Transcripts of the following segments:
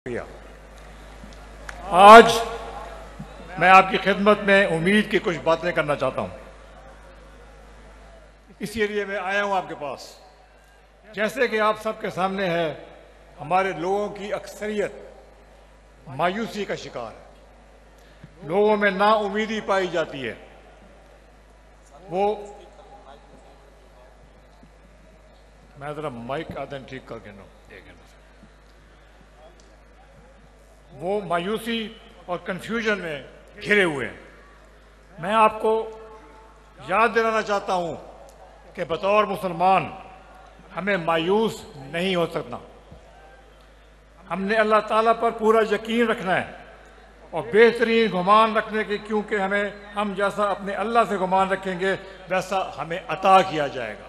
किया। आज मैं आपकी खिदमत में उम्मीद की कुछ बातें करना चाहता हूं, इसीलिए मैं आया हूं आपके पास। जैसे कि आप सबके सामने है, हमारे लोगों की अक्सरियत मायूसी का शिकार है। लोगों में नाउमीदी पाई जाती है। मैं जरा माइक आदन ठीक करके नो देखें। वो मायूसी और कंफ्यूजन में घिरे हुए हैं। मैं आपको याद दिलाना चाहता हूं कि बतौर मुसलमान हमें मायूस नहीं हो सकना। हमने अल्लाह ताला पर पूरा यकीन रखना है और बेहतरीन गुमान रखने के, क्योंकि हम जैसा अपने अल्लाह से गुमान रखेंगे वैसा हमें अता किया जाएगा।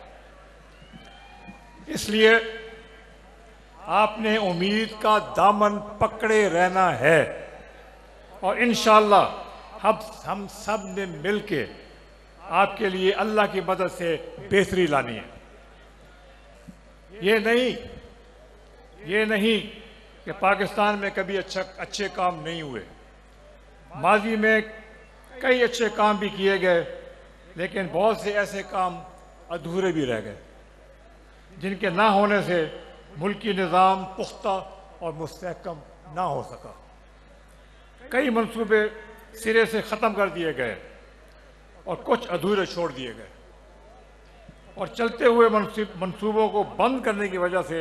इसलिए आपने उम्मीद का दामन पकड़े रहना है और इंशाअल्लाह हम सब ने मिलके आपके लिए अल्लाह की मदद से बेहतरी लानी है। ये नहीं कि पाकिस्तान में कभी अच्छे काम नहीं हुए। माजी में कई अच्छे काम भी किए गए, लेकिन बहुत से ऐसे काम अधूरे भी रह गए जिनके ना होने से मुल्की निज़ाम पुख्ता और मुस्तहकम ना हो सका। कई मंसूबे सिरे से ख़त्म कर दिए गए और कुछ अधूरे छोड़ दिए गए, और चलते हुए मंसूबों को बंद करने की वजह से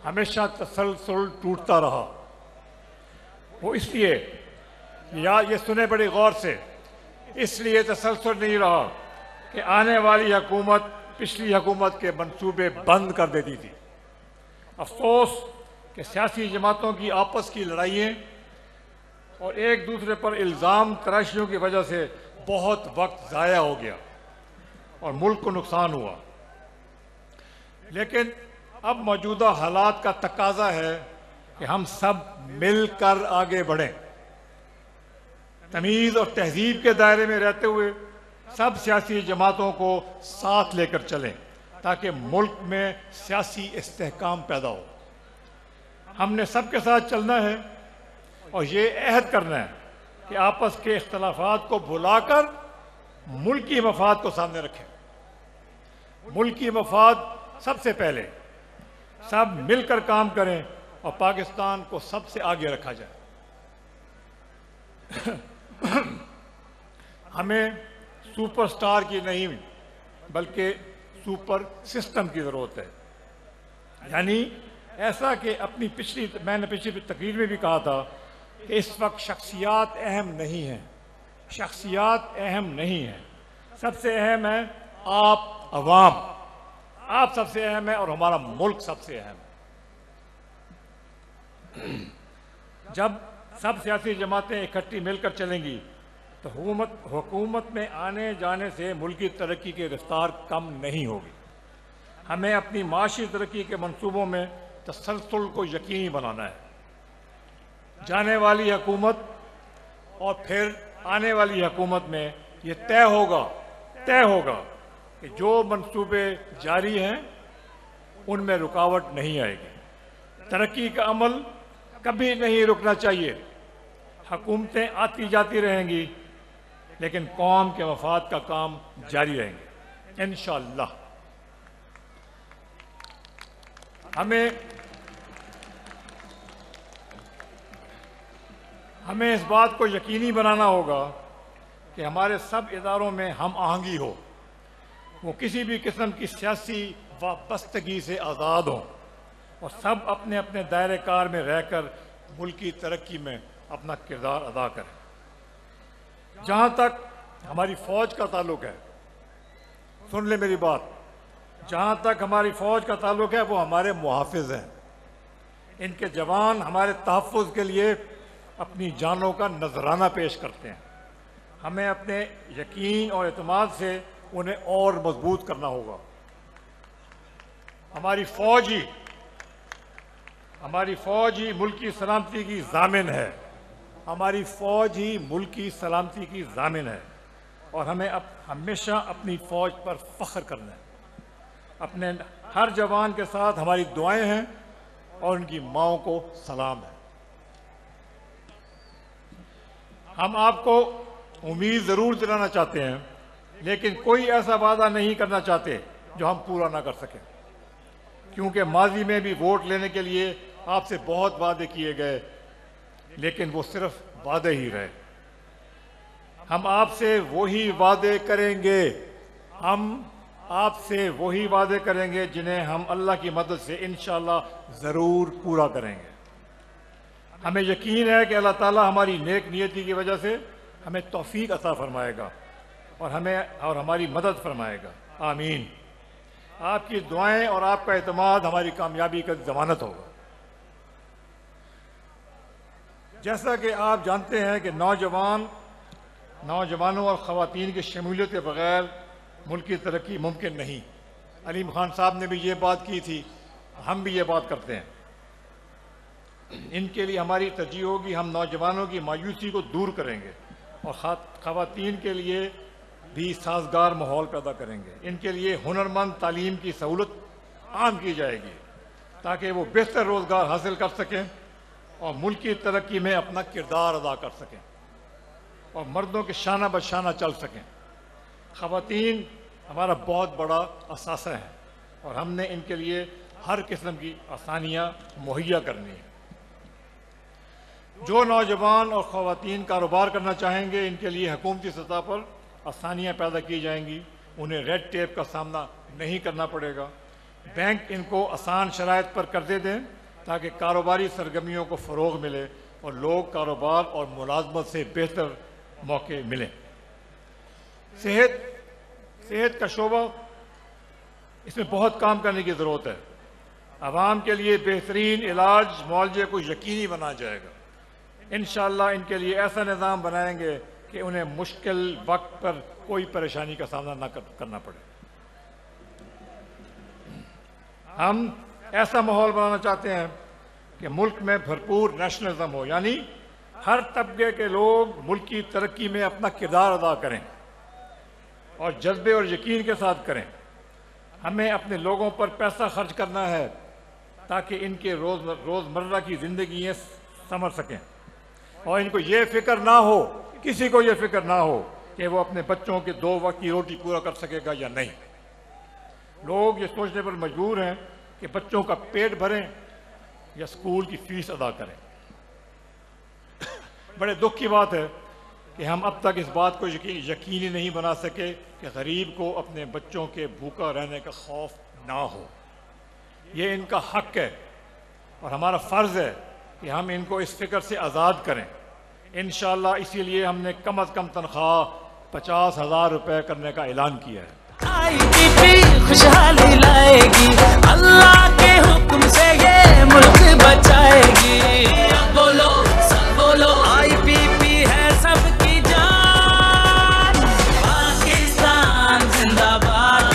हमेशा तसलसल टूटता रहा। वो इसलिए, या ये सुने बड़ी गौर से, इसलिए तसलसल नहीं रहा कि आने वाली हुकूमत पिछली हुकूमत के मंसूबे बंद कर देती थी। अफसोस कि सियासी जमातों की आपस की लड़ाइयाँ और एक दूसरे पर इल्ज़ाम तराशियों की वजह से बहुत वक्त ज़ाया हो गया और मुल्क को नुकसान हुआ। लेकिन अब मौजूदा हालात का तकाजा है कि हम सब मिलकर आगे बढ़ें। तमीज़ और तहजीब के दायरे में रहते हुए सब सियासी जमातों को साथ लेकर चलें ताकि मुल्क में सियासी इस्तेहकाम पैदा हो। हमने सबके साथ चलना है और ये अहद करना है कि आपस के इख्तलाफात को भुलाकर मुल्की मफाद को सामने रखें। मुल्की मफाद सबसे पहले, सब मिलकर काम करें और पाकिस्तान को सबसे आगे रखा जाए। हमें सुपरस्टार की नहीं बल्कि सुपर सिस्टम की ज़रूरत है। यानी ऐसा कि मैंने पिछली तकरीर में भी कहा था कि इस वक्त शख्सियात अहम नहीं हैं। शख्सियात अहम नहीं है, सबसे अहम है आप अवाम। आप सबसे अहम है और हमारा मुल्क सबसे अहम है। जब सब सियासी जमातें इकट्ठी मिलकर चलेंगी तो हुकूमत में आने जाने से मुल्क की तरक्की की रफ्तार कम नहीं होगी। हमें अपनी माशी तरक्की के मंसूबों में तसलसल को यकीनी बनाना है। जाने वाली हुकूमत और फिर आने वाली हुकूमत में ये तय होगा कि जो मंसूबे जारी हैं उनमें रुकावट नहीं आएगी। तरक्की का अमल कभी नहीं रुकना चाहिए। हुकूमतें आती जाती रहेंगी लेकिन कौम के मफाद का काम जारी रहेंगे इंशाअल्लाह। हमें इस बात को यकीनी बनाना होगा कि हमारे सब इदारों में हम आहंगी हो, वो किसी भी किस्म की सियासी वाबस्तगी से आज़ाद हों और सब अपने अपने दायरे कार में रहकर मुल्क की तरक्की में अपना किरदार अदा करें। जहाँ तक हमारी फ़ौज का ताल्लुक़ है, सुन ले मेरी बात, जहाँ तक हमारी फ़ौज का ताल्लुक़ है वो हमारे मुहाफ़िज़ हैं। इनके जवान हमारे तहफ़्फ़ुज़ के लिए अपनी जानों का नजराना पेश करते हैं। हमें अपने यकीन और एतमाद से उन्हें और मजबूत करना होगा। हमारी फ़ौज ही मुल्क की सलामती की ज़ामिन है। हमारी फ़ौज ही मुल्क की सलामती की ज़ामिन है और हमें हमेशा अपनी फ़ौज पर फ़ख्र करना है। अपने हर जवान के साथ हमारी दुआएं हैं और उनकी माओं को सलाम है। हम आपको उम्मीद ज़रूर दिलाना चाहते हैं, लेकिन कोई ऐसा वादा नहीं करना चाहते जो हम पूरा ना कर सकें, क्योंकि माजी में भी वोट लेने के लिए आपसे बहुत वादे किए गए, लेकिन वो सिर्फ वादे ही रहे। हम आपसे वही वादे करेंगे, हम आपसे वही वादे करेंगे जिन्हें हम अल्लाह की मदद से इंशाअल्लाह ज़रूर पूरा करेंगे। हमें यकीन है कि अल्लाह ताला हमारी नेक नियति की वजह से हमें तौफीक अता फरमाएगा और हमारी मदद फरमाएगा। आमीन। आपकी दुआएं और आपका एतमाद हमारी कामयाबी का ज़मानत होगा। जैसा कि आप जानते हैं कि नौजवानों और ख़वातीन की शमूलियत के बगैर मुल्क की तरक्की मुमकिन नहीं। अलीम खान साहब ने भी ये बात की थी, हम भी ये बात करते हैं। इनके लिए हमारी तरजीह होगी, हम नौजवानों की मायूसी को दूर करेंगे और ख़वातीन के लिए भी साजगार माहौल पैदा करेंगे। इनके लिए हुनरमंद तालीम की सहूलत आम की जाएगी ताकि वो बेहतर रोज़गार हासिल कर सकें और मुल्क की तरक्की में अपना किरदार अदा कर सकें और मर्दों के शाना बशाना चल सकें। ख़वातीन हमारा बहुत बड़ा असासा है और हमने इनके लिए हर किस्म की आसानियाँ मुहैया करनी है। जो नौजवान और ख़वातीन कारोबार करना चाहेंगे, इनके लिए हुकूमती सतह पर आसानियाँ पैदा की जाएंगी। उन्हें रेड टेप का सामना नहीं करना पड़ेगा। बैंक इनको आसान शराइत पर कर्जे दें ताकि कारोबारी सरगर्मियों को फ़रोग़ मिले और लोग कारोबार और मुलाजमत से बेहतर मौके मिलें। सेहत का शोबा, इसमें बहुत काम करने की ज़रूरत है। आवाम के लिए बेहतरीन इलाज मुआलजे को यकीनी बनाया जाएगा। इंशाअल्लाह इनके लिए ऐसा निज़ाम बनाएंगे कि उन्हें मुश्किल वक्त पर कोई परेशानी का सामना न करना पड़े। हम ऐसा माहौल बनाना चाहते हैं कि मुल्क में भरपूर नेशनलिज्म हो, यानी हर तबके के लोग मुल्क की तरक्की में अपना किरदार अदा करें और जज्बे और यकीन के साथ करें। हमें अपने लोगों पर पैसा खर्च करना है ताकि इनके रोज़मर्रा की ज़िंदगी संवर सकें और इनको ये फिक्र ना हो, किसी को ये फिक्र ना हो कि वो अपने बच्चों के 2 वक्त की रोटी पूरा कर सकेगा या नहीं। लोग ये सोचने पर मजबूर हैं कि बच्चों का पेट भरें या स्कूल की फीस अदा करें। बड़े दुख की बात है कि हम अब तक इस बात को यकीनी नहीं बना सके कि गरीब को अपने बच्चों के भूखा रहने का खौफ ना हो। ये इनका हक है और हमारा फ़र्ज़ है कि हम इनको इस फिक्र से आज़ाद करें। इंशाअल्लाह इसीलिए हमने कम अज़ कम तनख्वाह 50,000 रुपये करने का ऐलान किया है। खुशहाली लाएगी, अल्लाह के हुक्म से ये मुल्क बचाएगी। बोलो सब बोलो, IPP है सबकी जान। पाकिस्तान जिंदाबाद,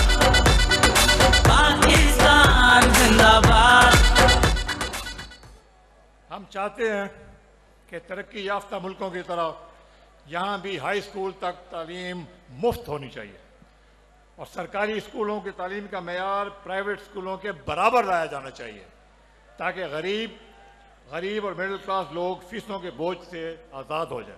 पाकिस्तान जिंदाबाद। हम चाहते हैं कि तरक्की याफ्ता मुल्कों की तरह यहाँ भी हाई स्कूल तक तालीम मुफ्त होनी चाहिए और सरकारी स्कूलों की तालीम का मेयार प्राइवेट स्कूलों के बराबर लाया जाना चाहिए ताकि गरीब और मिडिल क्लास लोग फीसों के बोझ से आज़ाद हो जाए।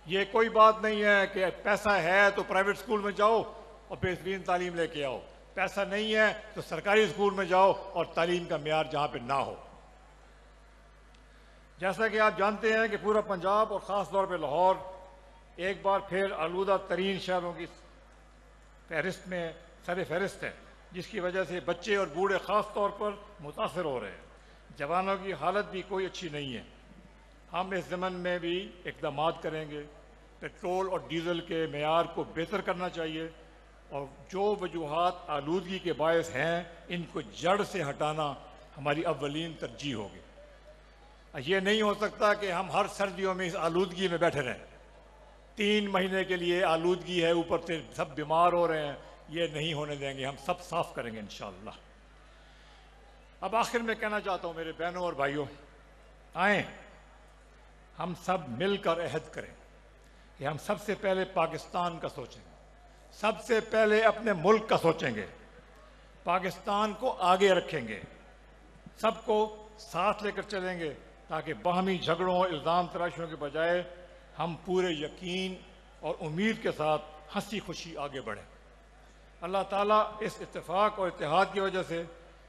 ये कोई बात नहीं है कि पैसा है तो प्राइवेट स्कूल में जाओ और बेहतरीन तालीम लेके आओ, पैसा नहीं है तो सरकारी स्कूल में जाओ और तालीम का मेयार जहाँ पे ना हो। जैसा कि आप जानते हैं कि पूरा पंजाब और ख़ास तौर पे लाहौर एक बार फिर आलूदा तरीन शहरों की फहरिस्त में सर फहरिस्त है, जिसकी वजह से बच्चे और बूढ़े ख़ास तौर पर मुतासर हो रहे हैं। जवानों की हालत भी कोई अच्छी नहीं है। हम इस ज़मन में भी इक़दाम करेंगे। पेट्रोल और डीज़ल के मेयार को बेहतर करना चाहिए और जो वजूहात आलूदगी के बायस हैं इनको जड़ से हटाना हमारी अव्वलीन तरजीह होगी। ये नहीं हो सकता कि हम हर सर्दियों में इस आलूदगी में बैठे रहें। 3 महीने के लिए आलूदगी है, ऊपर से सब बीमार हो रहे हैं। ये नहीं होने देंगे, हम सब साफ करेंगे इंशाअल्लाह। अब आखिर में कहना चाहता हूँ मेरे बहनों और भाइयों, आए हम सब मिलकर अहद करें कि हम सबसे पहले पाकिस्तान का सोचेंगे, सबसे पहले अपने मुल्क का सोचेंगे, पाकिस्तान को आगे रखेंगे, सबको साथ लेकर चलेंगे ताकि बाहमी झगड़ों और इल्ज़ाम तराशियों के बजाय हम पूरे यकीन और उम्मीद के साथ हंसी खुशी आगे बढ़ें। अल्लाह ताला इस इत्तेफाक और इत्तेहाद की वजह से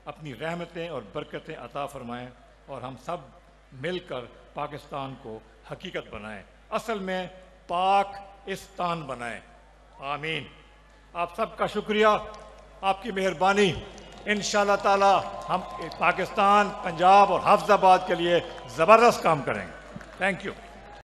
अपनी रहमतें और बरकतें अता फरमाएं और हम सब मिलकर पाकिस्तान को हकीकत बनाएं, असल में पाकिस्तान बनाएं। आमीन। आप सबका शुक्रिया, आपकी मेहरबानी। इंशाअल्लाह ताला हम पाकिस्तान, पंजाब और हाफिजाबाद के लिए ज़बरदस्त काम करेंगे। Thank you.